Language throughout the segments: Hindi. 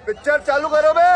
पिक्चर चालू करो बे।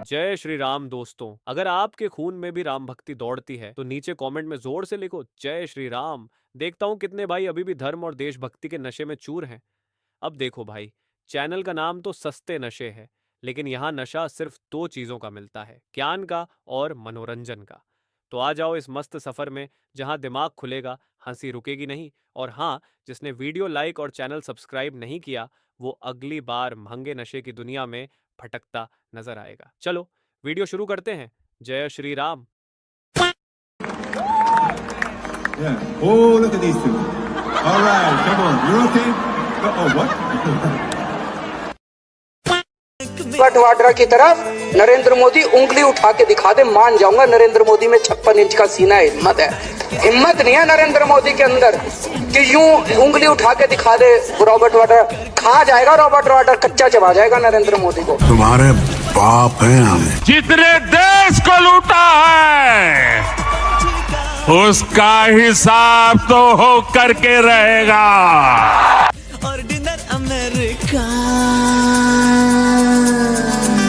जय श्री राम दोस्तों, अगर आपके खून में भी राम भक्ति दौड़ती है तो नीचे कमेंट में जोर से लिखो जय श्री राम। देखता हूँ कितने भाई अभी भी धर्म और देशभक्ति के नशे में चूर हैं। अब देखो भाई, चैनल का नाम तो सस्ते नशे है, लेकिन यहाँ नशा सिर्फ दो चीजों का मिलता है, ज्ञान का और मनोरंजन का। तो आ जाओ इस मस्त सफर में जहाँ दिमाग खुलेगा, हंसी रुकेगी नहीं। और हाँ, जिसने वीडियो लाइक और चैनल सब्सक्राइब नहीं किया वो अगली बार महंगे नशे की दुनिया में भटकता नजर आएगा। चलो वीडियो शुरू करते हैं। जय Shri Ram. Yeah. Oh, look at these two. All right, come on. You're okay? Oh, what? Vadra की तरफ नरेंद्र मोदी उंगली उठा के दिखा दे, मान जाऊंगा नरेंद्र मोदी में 56 इंच का सीना है। हिम्मत है, हिम्मत नहीं है नरेंद्र मोदी के अंदर कि यूं उंगली उठा के दिखा दे। रॉबर्ट वाड्रा खा जाएगा, रॉबर्ट वाड्रा कच्चा चबा जाएगा नरेंद्र मोदी को। तुम्हारे बाप हैं हम। जितने देश को लूटा है उसका हिसाब तो हो करके रहेगा। ऑर्डिनर अमेरिका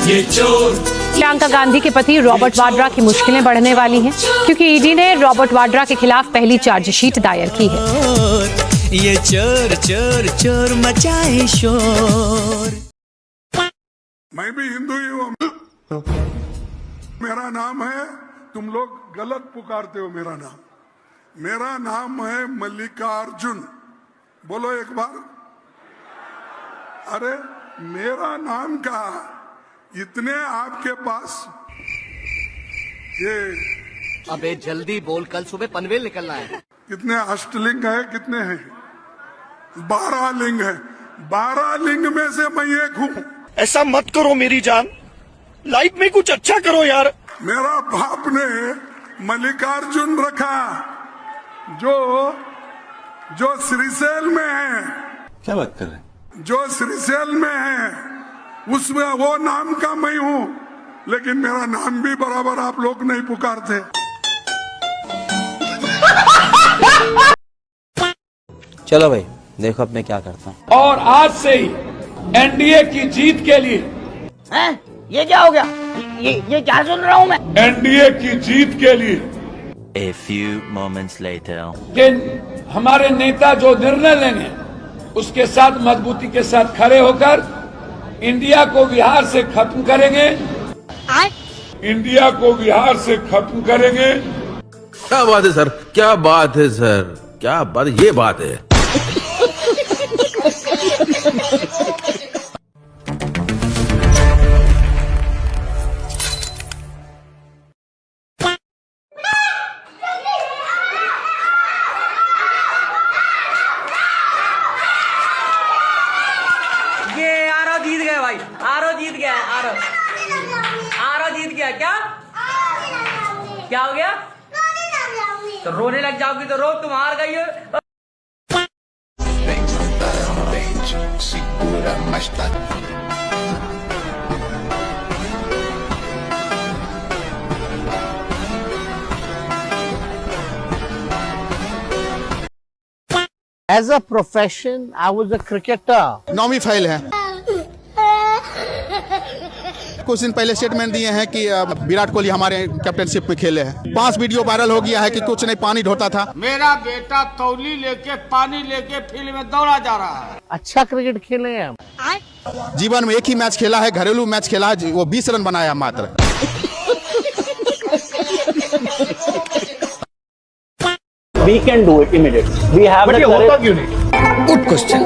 ये चोर। प्रियंका गांधी के पति रॉबर्ट वाड्रा की मुश्किलें बढ़ने वाली हैं क्योंकि ईडी ने रॉबर्ट वाड्रा के खिलाफ पहली चार्जशीट दायर की है। ये चोर चोर चोर मचाए शोर। मैं भी हिंदू ही हूँ। मेरा नाम है, तुम लोग गलत पुकारते हो मेरा नाम। मेरा नाम है मल्लिकार्जुन। बोलो एक बार। अरे मेरा नाम का इतने आपके पास ये। अबे जल्दी बोल, कल सुबह पनवेल निकलना है। कितने अष्टलिंग है, कितने हैं? 12 लिंग है। 12 लिंग में से मैं एक हूँ। ऐसा मत करो मेरी जान, लाइफ में कुछ अच्छा करो यार। मेरा बाप ने मल्लिकार्जुन रखा जो श्रीशैल में है। क्या बात कर रहे हैं? जो श्रीशैल में है उसमें वो नाम का मैं हूँ, लेकिन मेरा नाम भी बराबर आप लोग नहीं पुकारते। चलो भाई देखो अब मैं क्या करता हूँ। और आज से ही एनडीए की जीत के लिए। हैं? ये क्या हो गया? ये क्या सुन रहा हूँ मैं? एनडीए की जीत के लिए A few moments later. कि हमारे नेता जो निर्णय लेंगे उसके साथ मजबूती के साथ खड़े होकर इंडिया को बिहार से खत्म करेंगे। इंडिया को बिहार से खत्म करेंगे। क्या बात है सर, क्या बात है सर, क्या बात, ये बात है। ये आरो जीत गया भाई, आरो जीत गया। आरो जीत गया। क्या हो गया? तो रोने लग जाओगी तो रो, तुम हार गई हो। As a profession, I was a cricketer. नौवीं फाइल है। कुछ दिन पहले स्टेटमेंट दिए हैं कि विराट कोहली हमारे कैप्टनशिप में खेले हैं। 5 वीडियो वायरल हो गया है कि कुछ नहीं पानी ढोता था। मेरा बेटा तौली लेके पानी लेके फील्ड में दौड़ा जा रहा है। अच्छा क्रिकेट खेले हैं। जीवन में एक ही मैच खेला है, घरेलू मैच खेला है, वो 20 रन बनाया मात्र। We can do it immediately. We have the courage. Good question.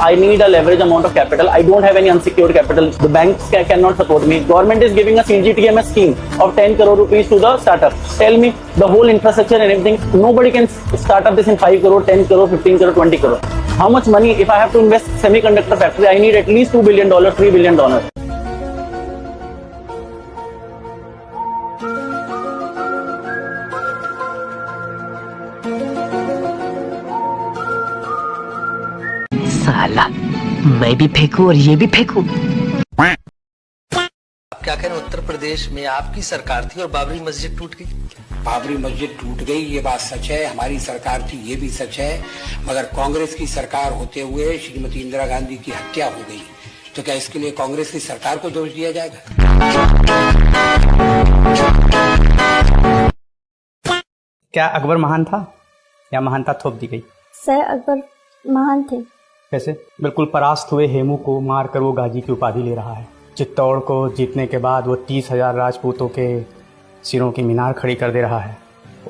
I need a leverage amount of capital. I don't have any unsecured capital. The banks cannot support me. Government is giving a CGTMS scheme of 10 crore rupees to the startup. Tell me the whole infrastructure and everything. Nobody can start up this in 5 crore, 10 crore, 15 crore, 20 crore. How much money? If I have to invest semiconductor factory, I need at least $2 billion, $3 billion. साला मैं भी फेंकू और ये भी फेंकू। क्या करें, उत्तर प्रदेश में आपकी सरकार थी और बाबरी मस्जिद टूट गई। बाबरी मस्जिद टूट गई ये बात सच है, हमारी सरकार थी ये भी सच है, मगर कांग्रेस की सरकार होते हुए श्रीमती इंदिरा गांधी की हत्या हो गई, तो क्या इसके लिए कांग्रेस की सरकार को दोष दिया जाएगा? क्या अकबर महान था या महानता थोप दी गई? सर अकबर महान थे। कैसे? बिल्कुल परास्त हुए हेमू को मारकर वो गाजी की उपाधि ले रहा है। चित्तौड़ को जीतने के बाद वो 30,000 राजपूतों के सिरों की मीनार खड़ी कर दे रहा है।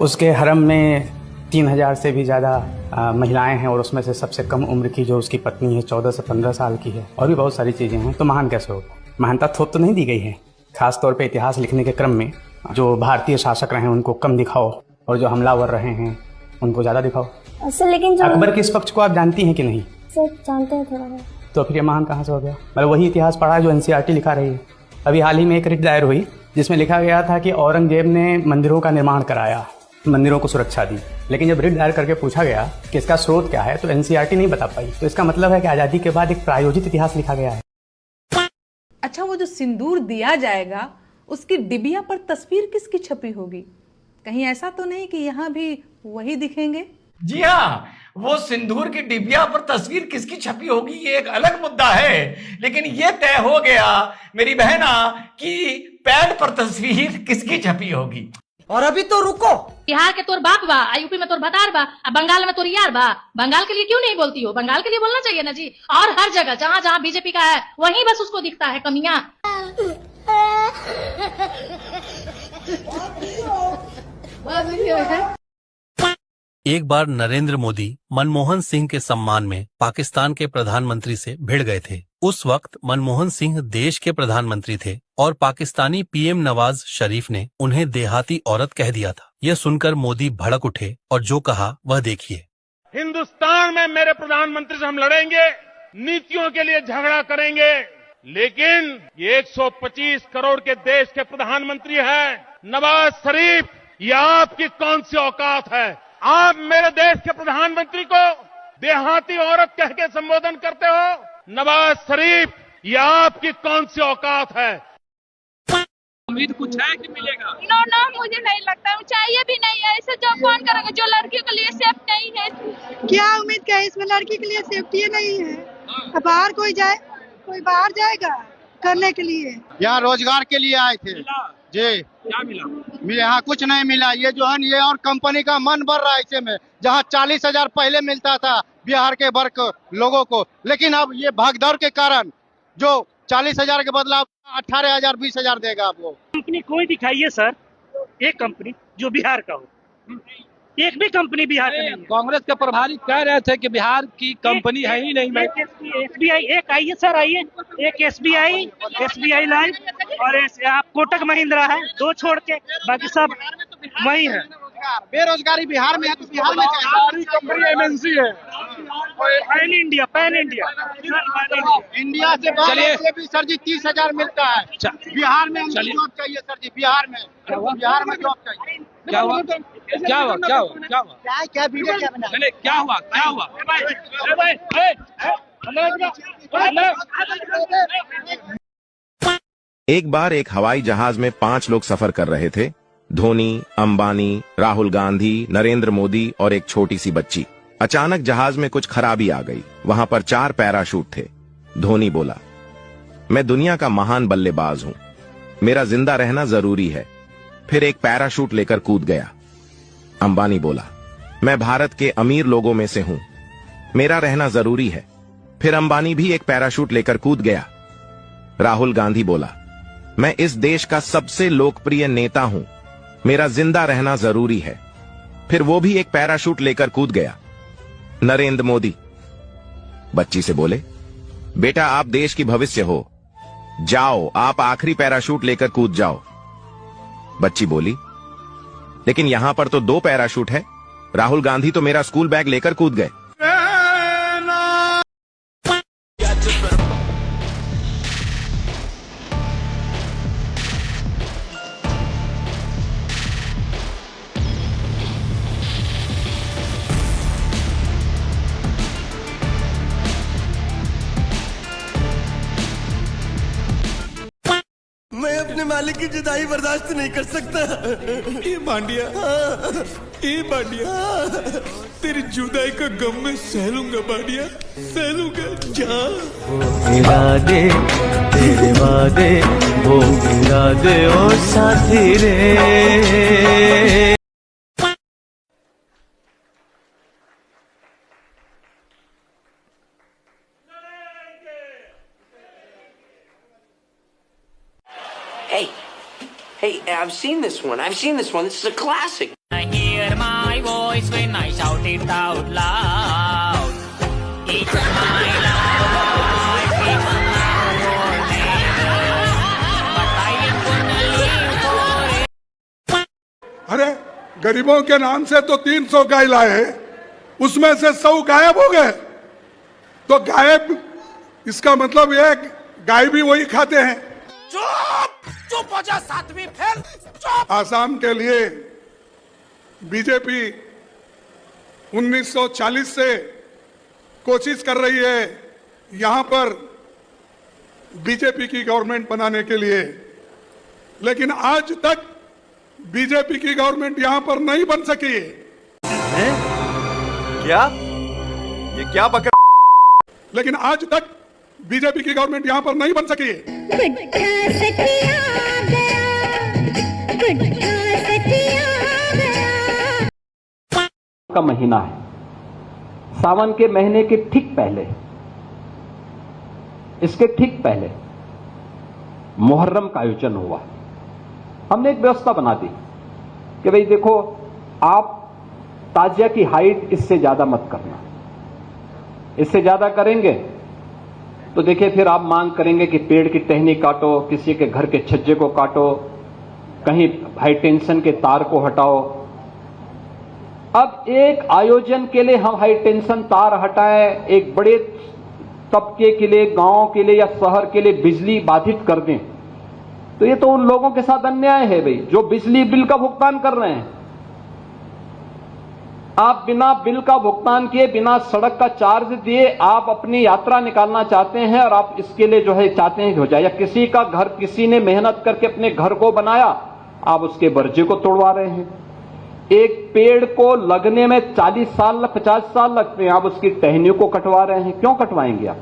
उसके हरम में 3,000 से भी ज़्यादा महिलाएं हैं और उसमें से सबसे कम उम्र की जो उसकी पत्नी है 14 से 15 साल की है, और भी बहुत सारी चीज़ें हैं। तो महान कैसे होगा? महानता थोप तो नहीं दी गई है। खास तौर पे इतिहास लिखने के क्रम में जो भारतीय शासक रहे हैं उनको कम दिखाओ और जो हमलावर रहे हैं उनको ज़्यादा दिखाओ। सर लेकिन जो अकबर के इस पक्ष को आप जानती हैं कि नहीं? सर जानते हैं थोड़ा बहुत। तो फिर ये महान कहाँ से हो गया? मतलब वही इतिहास पढ़ा जो NCERT लिखा रही है। अभी हाल ही में एक रिट दायर हुई जिसमें लिखा गया था कि औरंगजेब ने मंदिरों का निर्माण कराया, मंदिरों को सुरक्षा दी, लेकिन जब रिट दायर करके पूछा गया कि इसका स्रोत क्या है तो NCERT नहीं बता पाई। तो इसका मतलब है कि आज़ादी के बाद एक प्रायोजित इतिहास लिखा गया है। अच्छा, वो जो सिंदूर दिया जाएगा उसकी डिबिया पर तस्वीर किसकी छपी होगी? कहीं ऐसा तो नहीं कि यहाँ भी वही दिखेंगे? जी हाँ, वो सिंदूर की डिबिया पर तस्वीर किसकी छपी होगी ये एक अलग मुद्दा है, लेकिन ये तय हो गया मेरी बहना कि पैड पर तस्वीर किसकी छपी होगी। और अभी तो रुको, बिहार के तोर बाप बा, यूपी में तोर भतार बा, बंगाल में तोर यार बा। बंगाल के लिए क्यों नहीं बोलती हो? बंगाल के लिए बोलना चाहिए ना जी। और हर जगह जहाँ जहाँ बीजेपी का है वहीं बस उसको दिखता है कमियां। एक बार नरेंद्र मोदी मनमोहन सिंह के सम्मान में पाकिस्तान के प्रधानमंत्री से भिड़ गए थे। उस वक्त मनमोहन सिंह देश के प्रधानमंत्री थे और पाकिस्तानी PM नवाज शरीफ ने उन्हें देहाती औरत कह दिया था। यह सुनकर मोदी भड़क उठे और जो कहा वह देखिए। हिंदुस्तान में मेरे प्रधानमंत्री से हम लड़ेंगे, नीतियों के लिए झगड़ा करेंगे, लेकिन ये 125 करोड़ के देश के प्रधानमंत्री हैं नवाज शरीफ, ये आपकी कौन सी औकात है? आप मेरे देश के प्रधानमंत्री को देहाती औरत कह के संबोधन करते हो? नवाज शरीफ, ये आपकी कौन सी औकात है? उम्मीद कुछ है कि मिलेगा? नो, मुझे नहीं लगता, चाहिए भी नहीं है। ऐसे जो कौन करेगा जो लड़कियों के लिए सेफ नहीं है? क्या उम्मीद क्या है? इसमें लड़की के लिए सेफ्टी नहीं है। बाहर कोई जाए, कोई बाहर जाएगा करने के लिए। यहाँ रोजगार के लिए आए थे जी। क्या मिला? यहाँ कुछ नहीं मिला। ये जो है ये और कंपनी का मन बढ़ रहा है ऐसे में, जहाँ 40,000 पहले मिलता था बिहार के वर्ग लोगों को, लेकिन अब ये भागदौड़ के कारण जो 40,000 के बदला 18,000 20,000 देगा आपको। कंपनी कोई दिखाइए सर, एक कंपनी जो बिहार का हो। एक भी कंपनी बिहार में नहीं है। कांग्रेस के प्रभारी कह रहे थे कि बिहार की कंपनी है ही नहीं। SBI एक आइए सर, आइए। एक SBI लाइफ और आप कोटक महिंद्रा है, दो छोड़ के बाकी सब वही है। बेरोजगारी बिहार में है तो बिहार में कंपनी MNC है। पैन इंडिया इंडिया से बाहर भी सर जी 30,000 मिलता है। बिहार में हमको जॉब चाहिए सर जी, बिहार में जॉब चाहिए। क्या हुआ? क्या वीडियो क्या बना? नहीं, क्या हुआ? एक बार एक हवाई जहाज में 5 लोग सफर कर रहे थे। धोनी, अंबानी, राहुल गांधी, नरेंद्र मोदी और एक छोटी सी बच्ची। अचानक जहाज में कुछ खराबी आ गई। वहां पर 4 पैराशूट थे। धोनी बोला, मैं दुनिया का महान बल्लेबाज हूं, मेरा जिंदा रहना जरूरी है। फिर एक पैराशूट लेकर कूद गया। अंबानी बोला, मैं भारत के अमीर लोगों में से हूं, मेरा रहना जरूरी है। फिर अंबानी भी एक पैराशूट लेकर कूद गया। राहुल गांधी बोला, मैं इस देश का सबसे लोकप्रिय नेता हूं, मेरा जिंदा रहना जरूरी है। फिर वो भी एक पैराशूट लेकर कूद गया। नरेंद्र मोदी बच्ची से बोले, बेटा आप देश की भविष्य हो, जाओ आप आखिरी पैराशूट लेकर कूद जाओ। बच्ची बोली, लेकिन यहां पर तो 2 पैराशूट है, राहुल गांधी तो मेरा स्कूल बैग लेकर कूद गए। मालिक की जुदाई बर्दाश्त नहीं कर सकता। ये बांडिया, ये बांडिया, तेरी जुदाई का गम मैं सह लूंगा बांडिया, सह लूंगा। जा इरादे तेरे वादे, वो इरादे ओ साथी रे। Hey, I've seen this one. This is a classic. I hear my voice when I shout it out loud. It's my life, it's my world, but I am gonna live for it. अरे गरीबों के नाम से तो 300 गाय लाए, उसमें से 100 गायब हो गए। तो गायब, इसका मतलब यह गाय भी वही खाते हैं। चुप हो जा सातवीं फेल, चुप। आसाम के लिए बीजेपी 1940 से कोशिश कर रही है यहां पर बीजेपी की गवर्नमेंट बनाने के लिए, लेकिन आज तक बीजेपी की गवर्नमेंट यहां पर नहीं बन सकी है। क्या? ये क्या बक? लेकिन आज तक बीजेपी की गवर्नमेंट यहां पर नहीं बन सकी है। का महीना है, सावन के महीने के ठीक पहले, इसके ठीक पहले मुहर्रम का आयोजन हुआ। हमने एक व्यवस्था बना दी कि भाई देखो, आप ताजिया की हाइट इससे ज्यादा मत करना, इससे ज्यादा करेंगे तो देखिए फिर आप मांग करेंगे कि पेड़ की टहनी काटो, किसी के घर के छज्जे को काटो, कहीं हाई टेंशन के तार को हटाओ। अब एक आयोजन के लिए हम हाई टेंशन तार हटाएं, एक बड़े तबके के लिए, गांव के लिए या शहर के लिए बिजली बाधित कर दें, तो ये तो उन लोगों के साथ अन्याय है भाई, जो बिजली बिल का भुगतान कर रहे हैं। आप बिना बिल का भुगतान किए, बिना सड़क का चार्ज दिए आप अपनी यात्रा निकालना चाहते हैं, और आप इसके लिए जो है चाहते हैं कि हो जाए, या किसी का घर, किसी ने मेहनत करके अपने घर को बनाया, आप उसके बर्जे को तोड़वा रहे हैं। एक पेड़ को लगने में 40 साल 50 साल लगते हैं, आप उसकी टहनियों को कटवा रहे हैं। क्यों कटवाएंगे आप?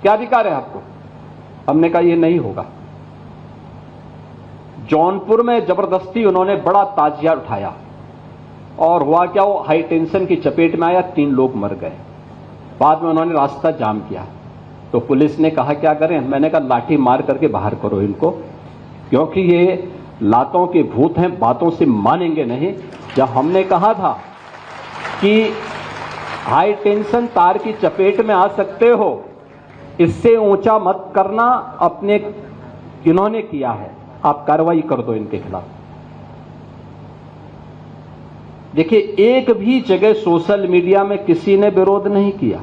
क्या अधिकार है आपको? हमने कहा यह नहीं होगा। जौनपुर में जबरदस्ती उन्होंने बड़ा ताजिया उठाया, और हुआ क्या, वो हाई टेंशन की चपेट में आया, 3 लोग मर गए। बाद में उन्होंने रास्ता जाम किया, तो पुलिस ने कहा क्या करें? मैंने कहा लाठी मार करके बाहर करो इनको, क्योंकि ये लातों के भूत हैं, बातों से मानेंगे नहीं। जब हमने कहा था कि हाई टेंशन तार की चपेट में आ सकते हो, इससे ऊंचा मत करना, अपने इन्होंने किया है, आप कार्रवाई कर दो इनके खिलाफ। देखिए, एक भी जगह सोशल मीडिया में किसी ने विरोध नहीं किया।